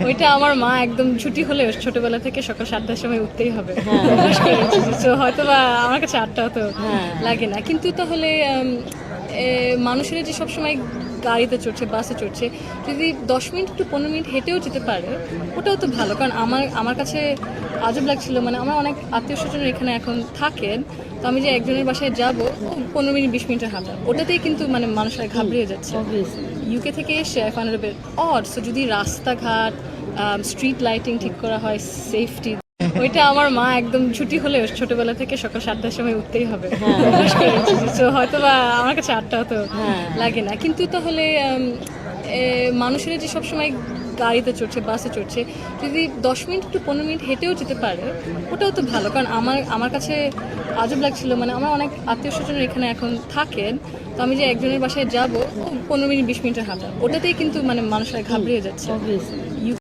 ওইটা আমার মা একদম ছুটি হলে ছোটবেলা থেকে সকাল 7টার সময় উঠতেই হবে, তো হয়তো বা আমার কাছে 8টা তো লাগে না, কিন্তু তাহলে মানুষেরা যে সবসময় গাড়িতে চড়ছে, বাসে চড়ছে, যদি 10 মিনিট একটু 15 মিনিট হেঁটেও যেতে পারে ওটাও তো ভালো। কারণ আমার কাছে আজব লাগছিল, মানে আমার অনেক আত্মীয় স্বজনের এখানে এখন থাকেন, তো আমি যে একজনের বাসায় যাব 15 মিনিট 20 মিনিটের হাঁটা, ওটাতেই কিন্তু মানে মানুষরা ঘাবড়িয়ে যাচ্ছে। ইউকে থেকে এসে I find it bit odd. So যদি রাস্তাঘাট, স্ট্রিট লাইটিং ঠিক করা হয়, সেফটি, ওইটা আমার মা একদম ছুটি হলে ছোটবেলা থেকে সকাল 7টার সময় উঠতেই হবে, তো হয়তো বা আমার কাছে 8টা তো লাগে না, কিন্তু তাহলে মানুষেরা যে সবসময় গাড়িতে চড়ছে, বাসে চড়ছে, যদি 10 মিনিট একটু 15 মিনিট হেঁটেও যেতে পারে ওটাও তো ভালো। কারণ আমার কাছে আজব লাগছিল, মানে আমার অনেক আত্মীয় স্বজনের এখানে এখন থাকেন, তো আমি যে একজনের বাসায় যাব 15 মিনিট 20 মিনিটের হাঁটা, ওটাতেই কিন্তু মানে মানুষরা ঘাবড়িয়ে যাচ্ছে।